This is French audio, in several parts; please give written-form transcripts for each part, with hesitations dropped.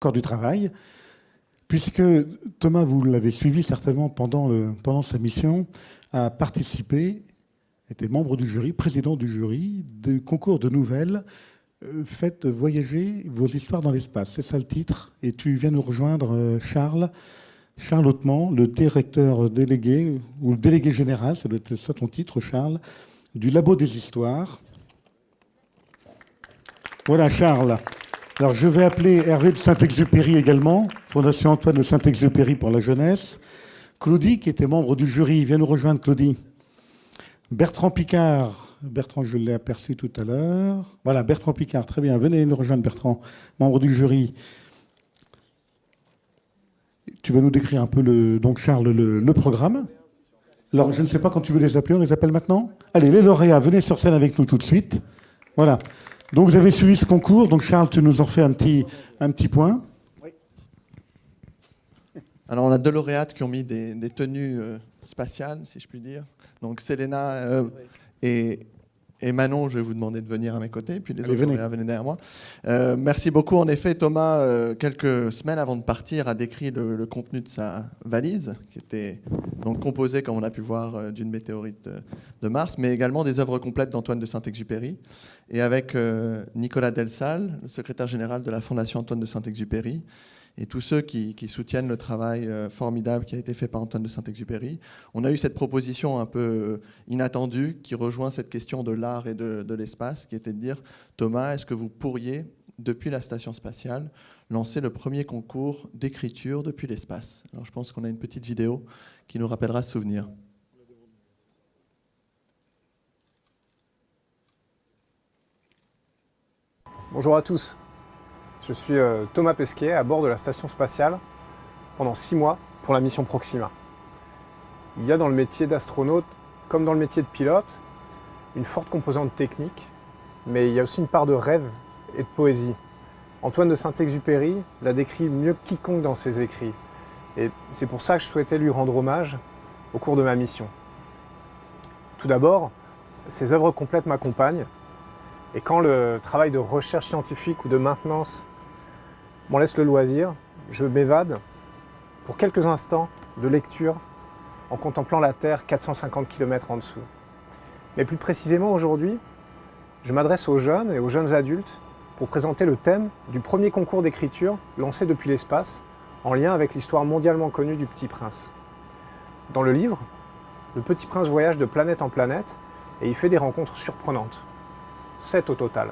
encore du travail, puisque Thomas, vous l'avez suivi certainement pendant sa mission, a participé, était membre du jury, président du jury, du concours de nouvelles. Faites voyager vos histoires dans l'espace. C'est ça le titre. Et tu viens nous rejoindre, Charles Hautement, le directeur délégué, ou le délégué général, ça doit être ça ton titre, Charles, du Labo des Histoires. Voilà, Charles. Alors, je vais appeler Hervé de Saint-Exupéry également, Fondation Antoine de Saint-Exupéry pour la jeunesse. Claudie, qui était membre du jury, viens nous rejoindre, Claudie. Bertrand Picard. Bertrand, je l'ai aperçu tout à l'heure. Voilà, Bertrand Picard, très bien. Venez nous rejoindre, Bertrand, membre du jury. Tu vas nous décrire un peu, donc Charles, le programme. Alors, je ne sais pas quand tu veux les appeler, on les appelle maintenant? Allez, les lauréats, venez sur scène avec nous tout de suite. Voilà. Donc, vous avez suivi ce concours. Donc, Charles, tu nous en fais un petit point. Oui. Alors, on a 2 lauréates qui ont mis des tenues spatiales, si je puis dire. Donc, Selena et Manon, je vais vous demander de venir à mes côtés, puis les autres lauréats, venez derrière moi. Merci beaucoup. En effet, Thomas, quelques semaines avant de partir, a décrit le contenu de sa valise, qui était donc composée, comme on a pu voir, d'une météorite de Mars, mais également des œuvres complètes d'Antoine de Saint-Exupéry. Et avec Nicolas Delsalle, le secrétaire général de la Fondation Antoine de Saint-Exupéry, et tous ceux qui soutiennent le travail formidable qui a été fait par Antoine de Saint-Exupéry. On a eu cette proposition un peu inattendue qui rejoint cette question de l'art et de l'espace, qui était de dire, Thomas, est-ce que vous pourriez, depuis la station spatiale, lancer le premier concours d'écriture depuis l'espace? Alors je pense qu'on a une petite vidéo qui nous rappellera ce souvenir. Bonjour à tous. Je suis Thomas Pesquet, à bord de la station spatiale pendant 6 mois pour la mission Proxima. Il y a dans le métier d'astronaute, comme dans le métier de pilote, une forte composante technique, mais il y a aussi une part de rêve et de poésie. Antoine de Saint-Exupéry l'a décrit mieux que quiconque dans ses écrits. Et c'est pour ça que je souhaitais lui rendre hommage au cours de ma mission. Tout d'abord, ses œuvres complètes m'accompagnent, et quand le travail de recherche scientifique ou de maintenance m'en laisse le loisir, je m'évade pour quelques instants de lecture en contemplant la Terre 450 km en dessous. Mais plus précisément aujourd'hui, je m'adresse aux jeunes et aux jeunes adultes pour présenter le thème du premier concours d'écriture lancé depuis l'espace en lien avec l'histoire mondialement connue du Petit Prince. Dans le livre, le Petit Prince voyage de planète en planète et il fait des rencontres surprenantes. 7 au total.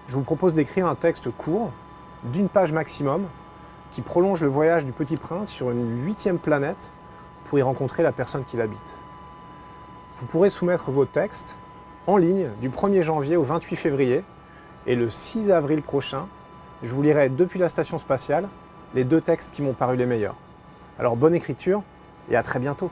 Je vous propose d'écrire un texte court, d'1 page maximum, qui prolonge le voyage du Petit Prince sur une 8e planète pour y rencontrer la personne qui l'habite. Vous pourrez soumettre vos textes en ligne du 1er janvier au 28 février et le 6 avril prochain, je vous lirai depuis la station spatiale les 2 textes qui m'ont paru les meilleurs. Alors bonne écriture et à très bientôt.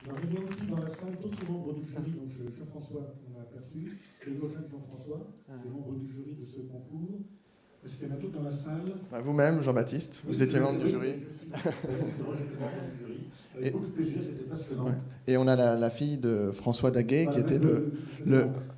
Alors, il y a aussi dans la salle d'autres membres du jury, donc Jean-François, on a aperçu, et Jean-François, les membres du jury de ce concours. Est-ce qu'il y en a d'autres dans la salle? Vous-même, Jean-Baptiste, vous étiez membre du jury. Avec beaucoup de plaisir, c'était passionnant. Ouais. Et on a la fille de François Daguet, qui était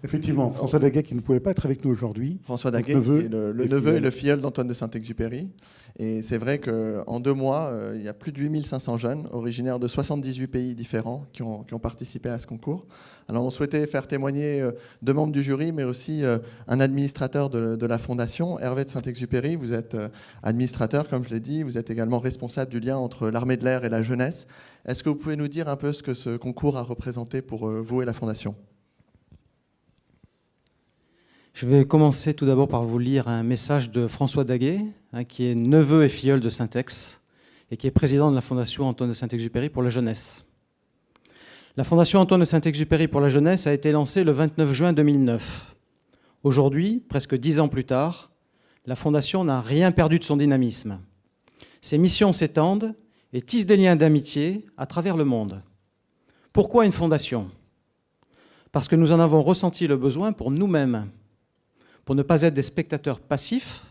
Effectivement, François Daguet qui ne pouvait pas être avec nous aujourd'hui. François Daguet, qui est le neveu et le filleul d'Antoine de Saint-Exupéry. Et c'est vrai qu'en 2 mois, il y a plus de 8500 jeunes, originaires de 78 pays différents, qui ont participé à ce concours. Alors on souhaitait faire témoigner 2 membres du jury, mais aussi un administrateur de la Fondation, Hervé de Saint-Exupéry. Vous êtes administrateur, comme je l'ai dit. Vous êtes également responsable du lien entre l'armée de l'air et la jeunesse. Est-ce que vous pouvez nous dire un peu ce que ce concours a représenté pour vous et la Fondation? Je vais commencer tout d'abord par vous lire un message de François Daguet, qui est neveu et filleul de Saint-Ex et qui est président de la Fondation Antoine de Saint-Exupéry pour la jeunesse. La Fondation Antoine de Saint-Exupéry pour la jeunesse a été lancée le 29 juin 2009. Aujourd'hui, presque 10 ans plus tard, la Fondation n'a rien perdu de son dynamisme. Ses missions s'étendent et tissent des liens d'amitié à travers le monde. Pourquoi une fondation? Parce que nous en avons ressenti le besoin pour nous-mêmes, pour ne pas être des spectateurs passifs,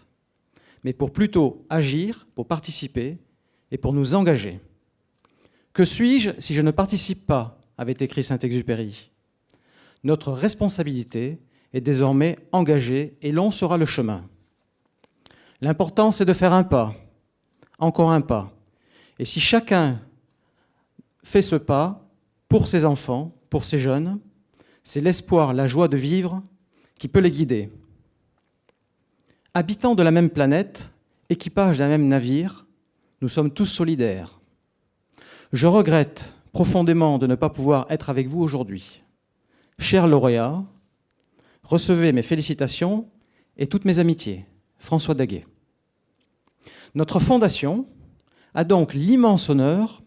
mais pour plutôt agir, pour participer et pour nous engager. Que suis-je si je ne participe pas, avait écrit Saint-Exupéry. Notre responsabilité est désormais engagé et long sera le chemin. L'important, c'est de faire un pas, encore un pas. Et si chacun fait ce pas pour ses enfants, pour ses jeunes, c'est l'espoir, la joie de vivre qui peut les guider. Habitants de la même planète, équipage d'un même navire, nous sommes tous solidaires. Je regrette profondément de ne pas pouvoir être avec vous aujourd'hui. Chers lauréats, recevez mes félicitations et toutes mes amitiés. François Daguet. Notre fondation a donc l'immense honneur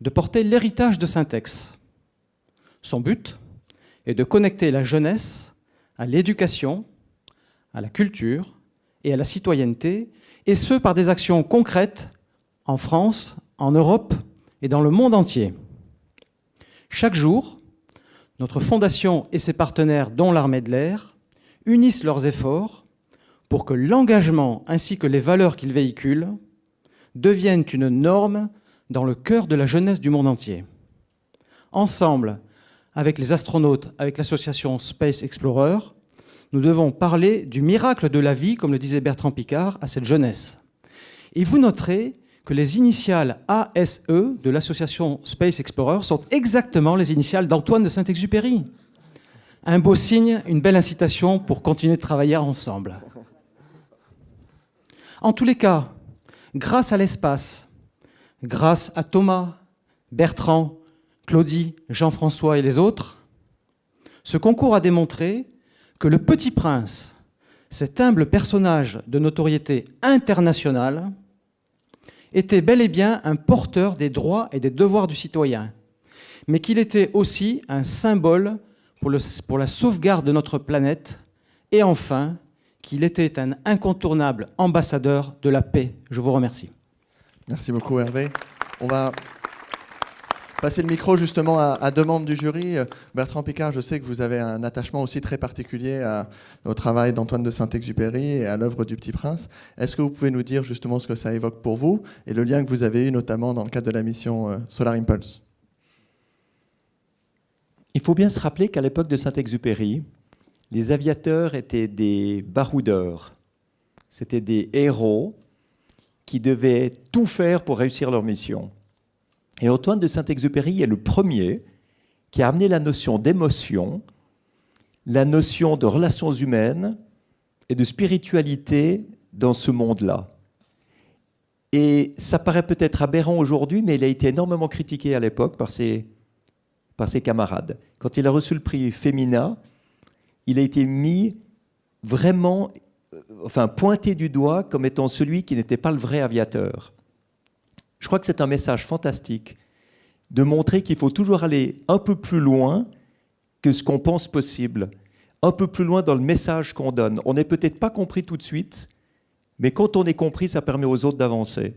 de porter l'héritage de Syntex. Son but est de connecter la jeunesse à l'éducation, à la culture et à la citoyenneté, et ce par des actions concrètes en France, en Europe et dans le monde entier. Chaque jour, notre fondation et ses partenaires, dont l'Armée de l'Air, unissent leurs efforts pour que l'engagement ainsi que les valeurs qu'ils véhiculent deviennent une norme dans le cœur de la jeunesse du monde entier. Ensemble, avec les astronautes, avec l'association Space Explorer, nous devons parler du miracle de la vie, comme le disait Bertrand Piccard, à cette jeunesse. Et vous noterez que les initiales ASE de l'association Space Explorer sont exactement les initiales d'Antoine de Saint-Exupéry. Un beau signe, une belle incitation pour continuer de travailler ensemble. En tous les cas, grâce à l'espace, grâce à Thomas, Bertrand, Claudie, Jean-François et les autres, ce concours a démontré que le Petit Prince, cet humble personnage de notoriété internationale, était bel et bien un porteur des droits et des devoirs du citoyen, mais qu'il était aussi un symbole pour la sauvegarde de notre planète, et enfin, qu'il était un incontournable ambassadeur de la paix. Je vous remercie. Merci beaucoup Hervé. On va passer le micro justement à deux membres du jury. Bertrand Piccard, je sais que vous avez un attachement aussi très particulier au travail d'Antoine de Saint-Exupéry et à l'œuvre du Petit Prince. Est-ce que vous pouvez nous dire justement ce que ça évoque pour vous et le lien que vous avez eu notamment dans le cadre de la mission Solar Impulse? Il faut bien se rappeler qu'à l'époque de Saint-Exupéry, les aviateurs étaient des baroudeurs. C'était des héros qui devaient tout faire pour réussir leur mission. Et Antoine de Saint-Exupéry est le premier qui a amené la notion d'émotion, la notion de relations humaines et de spiritualité dans ce monde-là. Et ça paraît peut-être aberrant aujourd'hui, mais il a été énormément critiqué à l'époque par ses camarades. Quand il a reçu le prix Femina, il a été mis vraiment, pointé du doigt comme étant celui qui n'était pas le vrai aviateur. Je crois que c'est un message fantastique de montrer qu'il faut toujours aller un peu plus loin que ce qu'on pense possible, un peu plus loin dans le message qu'on donne. On n'est peut-être pas compris tout de suite, mais quand on est compris, ça permet aux autres d'avancer.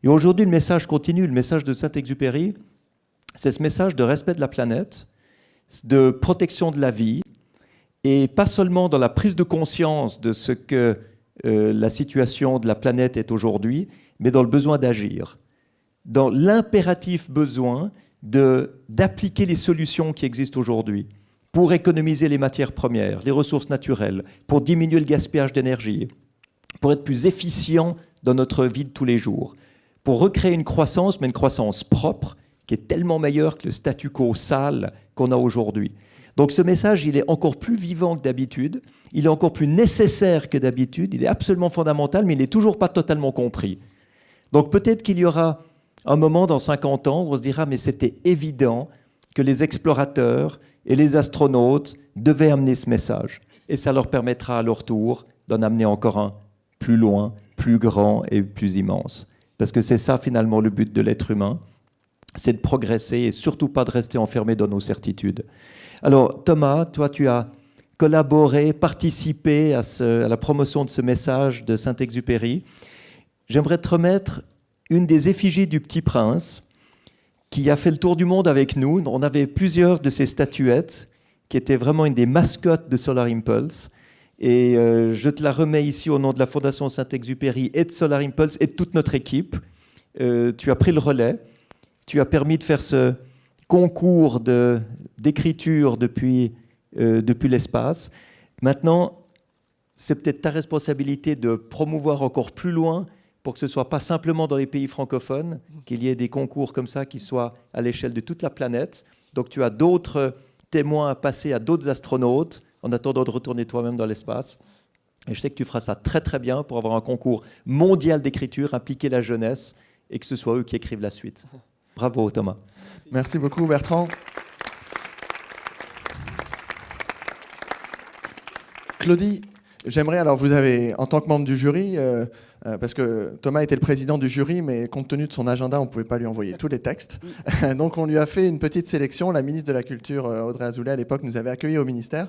Et aujourd'hui, le message continue, le message de Saint-Exupéry, c'est ce message de respect de la planète, de protection de la vie, et pas seulement dans la prise de conscience de ce que la situation de la planète est aujourd'hui, mais dans le besoin d'agir, dans l'impératif besoin d'appliquer les solutions qui existent aujourd'hui pour économiser les matières premières, les ressources naturelles, pour diminuer le gaspillage d'énergie, pour être plus efficient dans notre vie de tous les jours, pour recréer une croissance, mais une croissance propre, qui est tellement meilleure que le statu quo sale qu'on a aujourd'hui. Donc ce message, il est encore plus vivant que d'habitude, il est encore plus nécessaire que d'habitude, il est absolument fondamental, mais il n'est toujours pas totalement compris. Donc peut-être qu'il y aura un moment dans 50 ans où on se dira « mais c'était évident que les explorateurs et les astronautes devaient amener ce message ». Et ça leur permettra à leur tour d'en amener encore un plus loin, plus grand et plus immense. Parce que c'est ça finalement le but de l'être humain, c'est de progresser et surtout pas de rester enfermé dans nos certitudes. Alors Thomas, toi tu as collaboré, participé à la promotion de ce message de Saint-Exupéry. J'aimerais te remettre une des effigies du Petit Prince qui a fait le tour du monde avec nous. On avait plusieurs de ces statuettes qui étaient vraiment une des mascottes de Solar Impulse. Et je te la remets ici au nom de la Fondation Saint-Exupéry et de Solar Impulse et de toute notre équipe. Tu as pris le relais. Tu as permis de faire ce concours d'écriture depuis l'espace. Maintenant, c'est peut-être ta responsabilité de promouvoir encore plus loin pour que ce ne soit pas simplement dans les pays francophones, qu'il y ait des concours comme ça qui soient à l'échelle de toute la planète. Donc tu as d'autres témoins à passer à d'autres astronautes en attendant de retourner toi-même dans l'espace. Et je sais que tu feras ça très très bien pour avoir un concours mondial d'écriture, impliquer la jeunesse et que ce soit eux qui écrivent la suite. Bravo Thomas. Merci beaucoup Bertrand. Claudie, j'aimerais, alors vous avez, en tant que membre du jury, parce que Thomas était le président du jury, mais compte tenu de son agenda, on ne pouvait pas lui envoyer tous les textes. Donc on lui a fait une petite sélection. La ministre de la Culture, Audrey Azoulay, à l'époque, nous avait accueillis au ministère.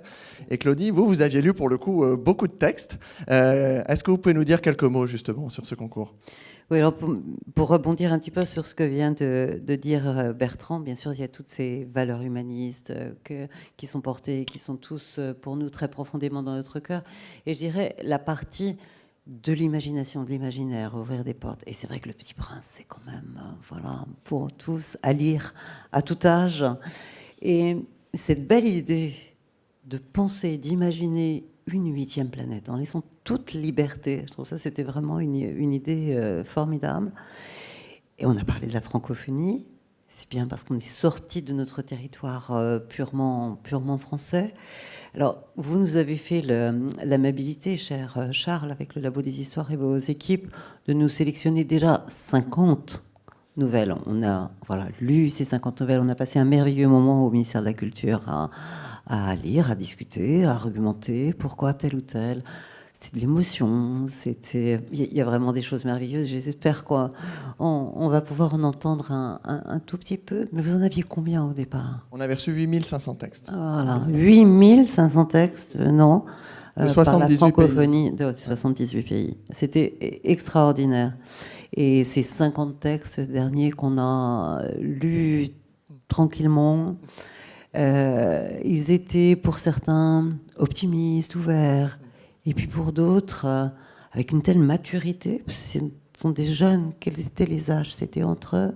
Et Claudie, vous aviez lu pour le coup beaucoup de textes. Est-ce que vous pouvez nous dire quelques mots justement sur ce concours ? Oui, alors pour rebondir un petit peu sur ce que vient de dire Bertrand, bien sûr, il y a toutes ces valeurs humanistes qui sont portées, qui sont tous pour nous très profondément dans notre cœur. Et je dirais la partie de l'imagination, de l'imaginaire, ouvrir des portes. Et c'est vrai que Le Petit Prince, c'est quand même, voilà, pour tous à lire à tout âge. Et cette belle idée de penser, d'imaginer une 8e planète, en laissant toute liberté. Je trouve ça, c'était vraiment une idée formidable. Et on a parlé de la francophonie. C'est bien parce qu'on est sorti de notre territoire purement français. Alors, vous nous avez fait l'amabilité, cher Charles, avec le Labo des Histoires et vos équipes, de nous sélectionner déjà 50 nouvelles. On a lu ces 50 nouvelles. On a passé un merveilleux moment au ministère de la Culture à lire, à discuter, à argumenter pourquoi tel ou tel. C'est de l'émotion, il y a vraiment des choses merveilleuses. J'espère qu'on va pouvoir en entendre un tout petit peu. Mais vous en aviez combien au départ ? On avait reçu 8500 textes. Voilà, 8500 textes, non, de 78 par la francophonie pays. de 78 pays. C'était extraordinaire. Et ces 50 textes derniers qu'on a lus tranquillement, ils étaient pour certains optimistes, ouverts, et puis pour d'autres avec une telle maturité. Ce sont des jeunes. Quels étaient les âges ? C'était entre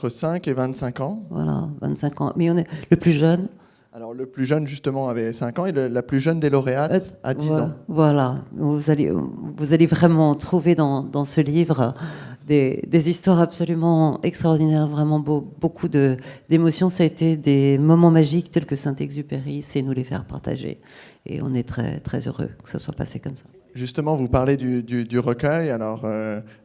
5 et 25 ans. Voilà, 25 ans. Mais on est le plus jeune. Alors le plus jeune justement avait 5 ans et la plus jeune des lauréates a 10 ans. Voilà, vous allez vraiment trouver dans ce livre des histoires absolument extraordinaires, vraiment beaucoup d'émotions. Ça a été des moments magiques tels que Saint-Exupéry sait nous les faire partager. Et on est très, très heureux que ça soit passé comme ça. Justement, vous parlez du recueil. Alors,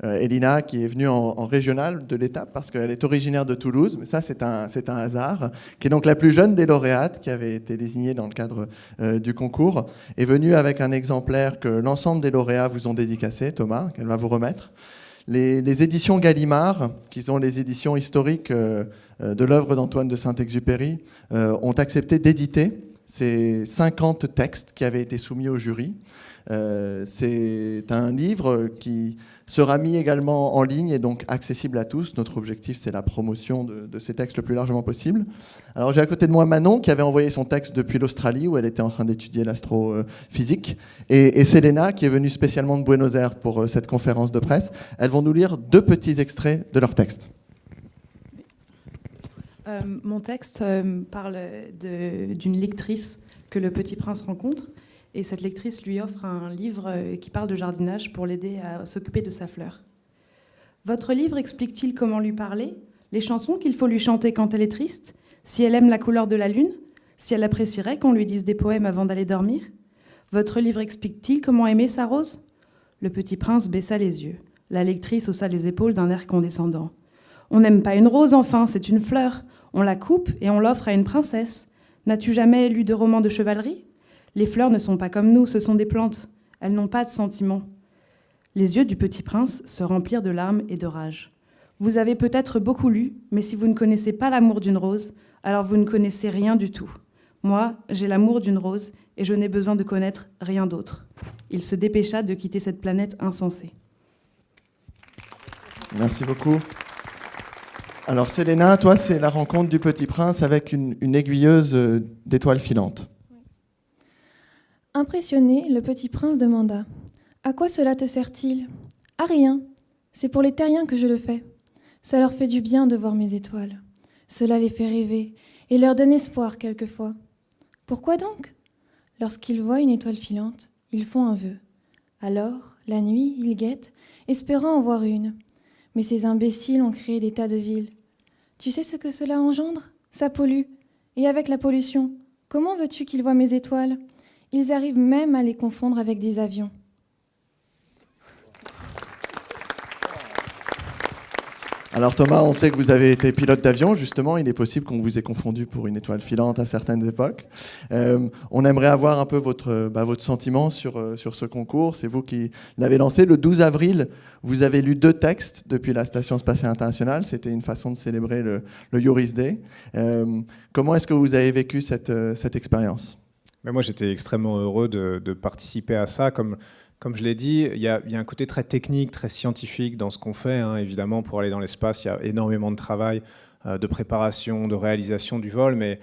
Elina, qui est venue en régional de l'étape, parce qu'elle est originaire de Toulouse, mais ça, c'est un hasard, qui est donc la plus jeune des lauréates, qui avait été désignée dans le cadre du concours, est venue avec un exemplaire que l'ensemble des lauréats vous ont dédicacé, Thomas, qu'elle va vous remettre. Les éditions Gallimard, qui sont les éditions historiques de l'œuvre d'Antoine de Saint-Exupéry, ont accepté d'éditer ces 50 textes qui avaient été soumis au jury. C'est un livre qui sera mis également en ligne et donc accessible à tous. Notre objectif, c'est la promotion de ces textes le plus largement possible. Alors j'ai à côté de moi Manon qui avait envoyé son texte depuis l'Australie où elle était en train d'étudier l'astrophysique et Selena qui est venue spécialement de Buenos Aires pour cette conférence de presse. Elles vont nous lire 2 petits extraits de leur texte. Mon texte parle d'une lectrice que le Petit Prince rencontre. Et cette lectrice lui offre un livre qui parle de jardinage pour l'aider à s'occuper de sa fleur. Votre livre explique-t-il comment lui parler ? Les chansons qu'il faut lui chanter quand elle est triste ? Si elle aime la couleur de la lune ? Si elle apprécierait qu'on lui dise des poèmes avant d'aller dormir ? Votre livre explique-t-il comment aimer sa rose ? Le Petit Prince baissa les yeux. La lectrice haussa les épaules d'un air condescendant. On n'aime pas une rose, enfin, c'est une fleur. On la coupe et on l'offre à une princesse. N'as-tu jamais lu de romans de chevalerie ? Les fleurs ne sont pas comme nous, ce sont des plantes. Elles n'ont pas de sentiments. Les yeux du Petit Prince se remplirent de larmes et de rage. Vous avez peut-être beaucoup lu, mais si vous ne connaissez pas l'amour d'une rose, alors vous ne connaissez rien du tout. Moi, j'ai l'amour d'une rose et je n'ai besoin de connaître rien d'autre. Il se dépêcha de quitter cette planète insensée. Merci beaucoup. Alors Selena, toi, c'est la rencontre du Petit Prince avec une aiguilleuse d'étoiles filantes. Impressionné, le Petit Prince demanda « À quoi cela te sert-il ?»« À rien. C'est pour les terriens que je le fais. Ça leur fait du bien de voir mes étoiles. Cela les fait rêver et leur donne espoir quelquefois. Pourquoi donc ? Lorsqu'ils voient une étoile filante, ils font un vœu. Alors, la nuit, ils guettent, espérant en voir une. Mais ces imbéciles ont créé des tas de villes. Tu sais ce que cela engendre? Ça pollue. Et avec la pollution, comment veux-tu qu'ils voient mes étoiles? Ils arrivent même à les confondre avec des avions. Alors Thomas, on sait que vous avez été pilote d'avion, justement, il est possible qu'on vous ait confondu pour une étoile filante à certaines époques. On aimerait avoir un peu votre sentiment sur ce concours, c'est vous qui l'avez lancé. Le 12 avril, vous avez lu 2 textes depuis la Station Spatiale Internationale, c'était une façon de célébrer le Yuri's Day. Comment est-ce que vous avez vécu cette expérience? Mais moi, j'étais extrêmement heureux de participer à ça. Comme je l'ai dit, il y a un côté très technique, très scientifique dans ce qu'on fait. Évidemment, pour aller dans l'espace, il y a énormément de travail, de préparation, de réalisation du vol. Mais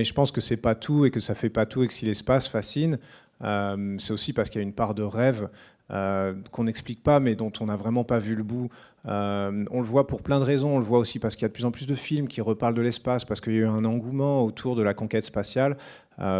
je pense que ce n'est pas tout et que ça ne fait pas tout et que si l'espace fascine, c'est aussi parce qu'il y a une part de rêve qu'on n'explique pas, mais dont on n'a vraiment pas vu le bout. On le voit pour plein de raisons. On le voit aussi parce qu'il y a de plus en plus de films qui reparlent de l'espace, parce qu'il y a eu un engouement autour de la conquête spatiale.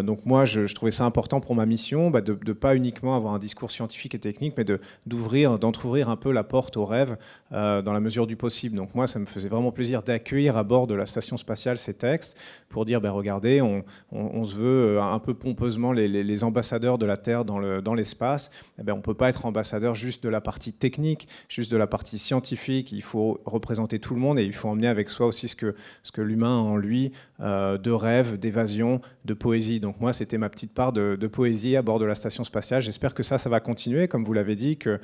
Donc moi, je trouvais ça important pour ma mission, de ne pas uniquement avoir un discours scientifique et technique, mais d'entrouvrir un peu la porte au rêve dans la mesure du possible. Donc moi, ça me faisait vraiment plaisir d'accueillir à bord de la station spatiale ces textes pour dire, regardez, on se veut un peu pompeusement les ambassadeurs de la Terre dans l'espace. On ne peut pas être ambassadeur juste de la partie technique, juste de la partie scientifique. Il faut représenter tout le monde et il faut emmener avec soi aussi ce que l'humain a en lui, de rêve, d'évasion, de poésie. Donc moi, c'était ma petite part de poésie à bord de la station spatiale. J'espère que ça va continuer, comme vous l'avez dit, que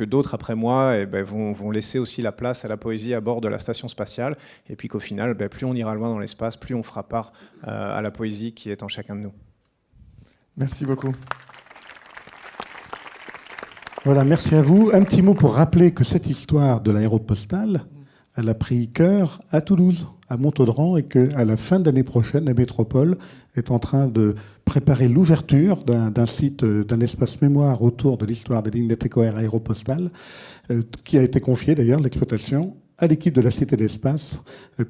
d'autres après moi vont laisser aussi la place à la poésie à bord de la station spatiale. Et puis qu'au final, plus on ira loin dans l'espace, plus on fera part à la poésie qui est en chacun de nous. Merci beaucoup. Voilà, merci à vous. Un petit mot pour rappeler que cette histoire de l'aéropostale, elle a pris cœur à Toulouse, à Montaudran, et qu'à la fin de l'année prochaine, la métropole est en train de préparer l'ouverture d'un site, d'un espace mémoire autour de l'histoire des lignes de TECOR aéropostales, qui a été confié d'ailleurs, l'exploitation, à l'équipe de la Cité d'Espace,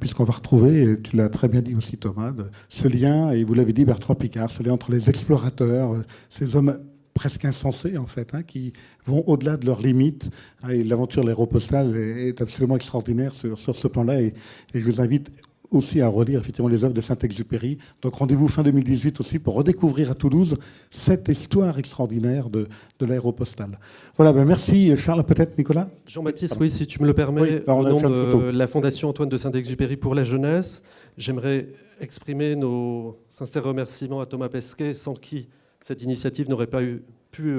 puisqu'on va retrouver, et tu l'as très bien dit aussi Thomas, ce lien, et vous l'avez dit Bertrand Piccard, ce lien entre les explorateurs, ces hommes presque insensés en fait, qui vont au-delà de leurs limites. Et l'aventure de l'aéropostale est absolument extraordinaire sur ce plan-là. Et je vous invite aussi à relire effectivement les œuvres de Saint-Exupéry. Donc rendez-vous fin 2018 aussi pour redécouvrir à Toulouse cette histoire extraordinaire de l'aéropostale. Voilà, merci Charles, peut-être Nicolas. Jean-Baptiste, oui, si tu me le permets, oui, au nom de la Fondation Antoine de Saint-Exupéry pour la jeunesse, j'aimerais exprimer nos sincères remerciements à Thomas Pesquet, sans qui cette initiative n'aurait pas pu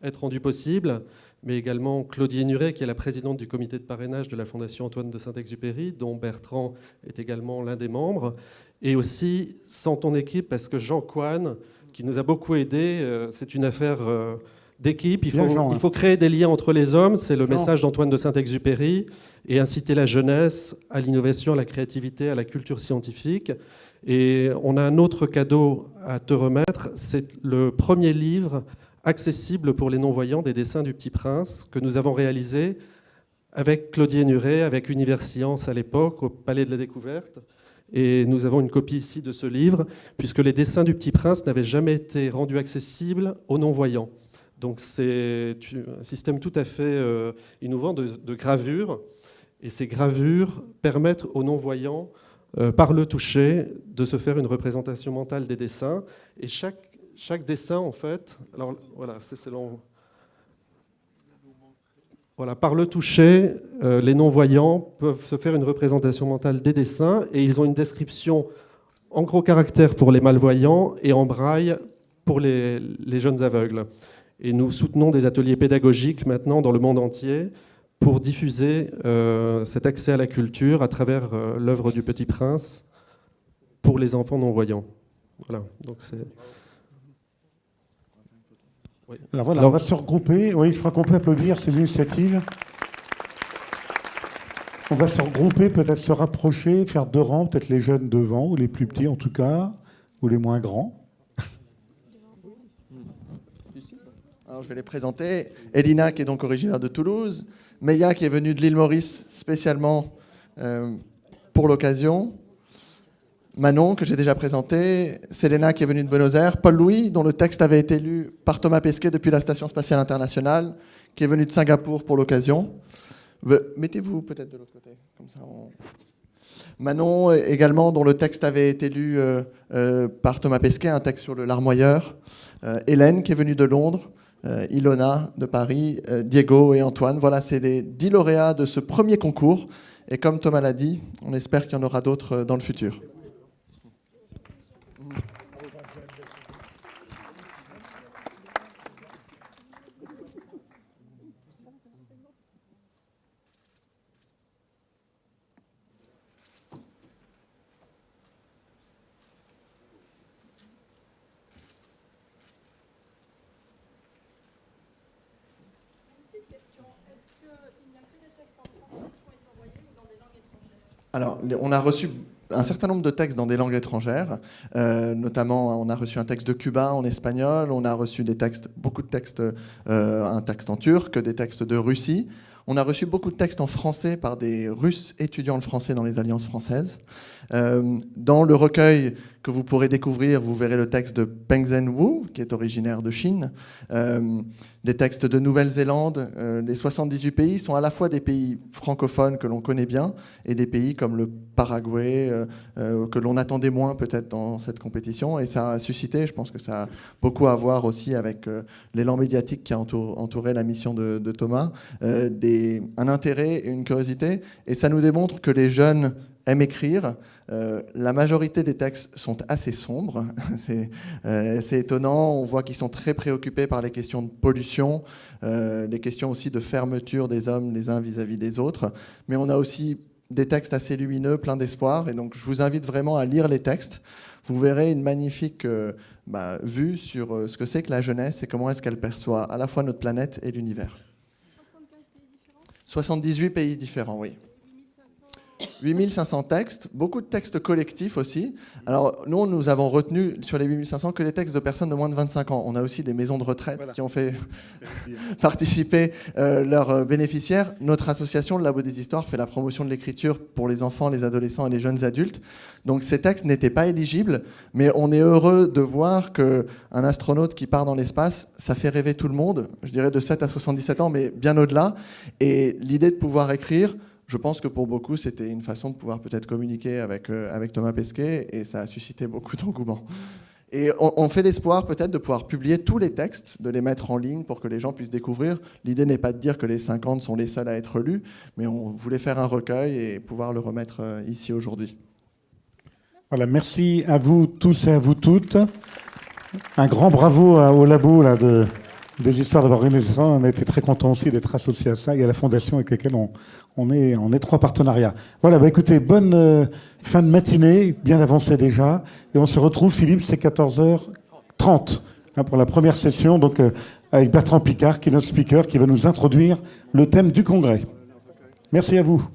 être rendue possible, mais également Claudie Nuret, qui est la présidente du comité de parrainage de la Fondation Antoine de Saint-Exupéry, dont Bertrand est également l'un des membres, et aussi sans ton équipe, parce que Jean Coine, qui nous a beaucoup aidés, c'est une affaire d'équipe, il faut créer des liens entre les hommes, c'est le message d'Antoine de Saint-Exupéry, et inciter la jeunesse à l'innovation, à la créativité, à la culture scientifique. Et on a un autre cadeau à te remettre, c'est le premier livre accessible pour les non-voyants des dessins du Petit Prince que nous avons réalisé avec Claudie Nuret, avec Universcience à l'époque, au Palais de la Découverte. Et nous avons une copie ici de ce livre, puisque les dessins du Petit Prince n'avaient jamais été rendus accessibles aux non-voyants. Donc c'est un système tout à fait innovant de gravure. Et ces gravures permettent aux non-voyants, par le toucher, de se faire une représentation mentale des dessins. Et chaque dessin, en fait, alors voilà, voilà, par le toucher, les non-voyants peuvent se faire une représentation mentale des dessins, et ils ont une description en gros caractères pour les malvoyants et en braille pour les jeunes aveugles. Et nous soutenons des ateliers pédagogiques maintenant dans le monde entier pour diffuser cet accès à la culture à travers l'œuvre du Petit Prince pour les enfants non-voyants. Voilà, donc c'est... Oui. Alors voilà, on va se regrouper. Oui, je crois qu'on peut applaudir ces initiatives. On va se regrouper, peut-être se rapprocher, faire 2 rangs, peut-être les jeunes devant, ou les plus petits en tout cas, ou les moins grands. Alors, je vais les présenter. Elina, qui est donc originaire de Toulouse. Meia, qui est venue de l'île Maurice spécialement pour l'occasion. Manon, que j'ai déjà présenté, Selena, qui est venue de Buenos Aires, Paul-Louis, dont le texte avait été lu par Thomas Pesquet depuis la Station spatiale internationale, qui est venu de Singapour pour l'occasion. Mettez-vous peut-être de l'autre côté, comme ça Manon également, dont le texte avait été lu par Thomas Pesquet, un texte sur le larmoyeur. Hélène, qui est venue de Londres. Ilona de Paris, Diego et Antoine. Voilà, c'est les 10 lauréats de ce premier concours. Et comme Thomas l'a dit, on espère qu'il y en aura d'autres dans le futur. Alors, on a reçu un certain nombre de textes dans des langues étrangères, notamment on a reçu un texte de Cuba en espagnol, on a reçu des textes, beaucoup de textes, un texte en turc, des textes de Russie. On a reçu beaucoup de textes en français par des Russes étudiant le français dans les alliances françaises. Dans le recueil que vous pourrez découvrir, vous verrez le texte de Peng Zhen-Wu, qui est originaire de Chine. Des textes de Nouvelle-Zélande. Les 78 pays sont à la fois des pays francophones que l'on connaît bien et des pays comme le Paraguay, que l'on attendait moins peut-être dans cette compétition. Et ça a suscité, je pense que ça a beaucoup à voir aussi avec l'élan médiatique qui a entouré la mission de Thomas, un intérêt et une curiosité. Et ça nous démontre que les jeunes aiment écrire. La majorité des textes sont assez sombres. C'est étonnant. On voit qu'ils sont très préoccupés par les questions de pollution, les questions aussi de fermeture des hommes les uns vis-à-vis des autres. Mais on a aussi des textes assez lumineux, pleins d'espoir. Et donc, je vous invite vraiment à lire les textes. Vous verrez une magnifique vue sur ce que c'est que la jeunesse et comment est-ce qu'elle perçoit à la fois notre planète et l'univers. 78 pays différents, oui. 8500 textes, beaucoup de textes collectifs aussi. Alors, nous avons retenu sur les 8500 que les textes de personnes de moins de 25 ans. On a aussi des maisons de retraite qui ont fait participer leurs bénéficiaires. Notre association, le Labo des Histoires, fait la promotion de l'écriture pour les enfants, les adolescents et les jeunes adultes. Donc, ces textes n'étaient pas éligibles, mais on est heureux de voir qu'un astronaute qui part dans l'espace, ça fait rêver tout le monde, je dirais de 7 à 77 ans, mais bien au-delà. Et l'idée de pouvoir écrire, je pense que pour beaucoup, c'était une façon de pouvoir peut-être communiquer avec Thomas Pesquet, et ça a suscité beaucoup d'engouement. Et on fait l'espoir peut-être de pouvoir publier tous les textes, de les mettre en ligne pour que les gens puissent découvrir. L'idée n'est pas de dire que les 50 sont les seuls à être lus, mais on voulait faire un recueil et pouvoir le remettre ici aujourd'hui. Voilà, merci à vous tous et à vous toutes. Un grand bravo au labo là, des histoires d'avoir organisé ça. On a été très contents aussi d'être associés à ça et à la fondation avec laquelle on est en étroit partenariat. Voilà, écoutez, bonne fin de matinée, bien avancée déjà. Et on se retrouve, Philippe, c'est 14h30 pour la première session, donc avec Bertrand Piccard, qui est notre speaker, qui va nous introduire le thème du congrès. Merci à vous.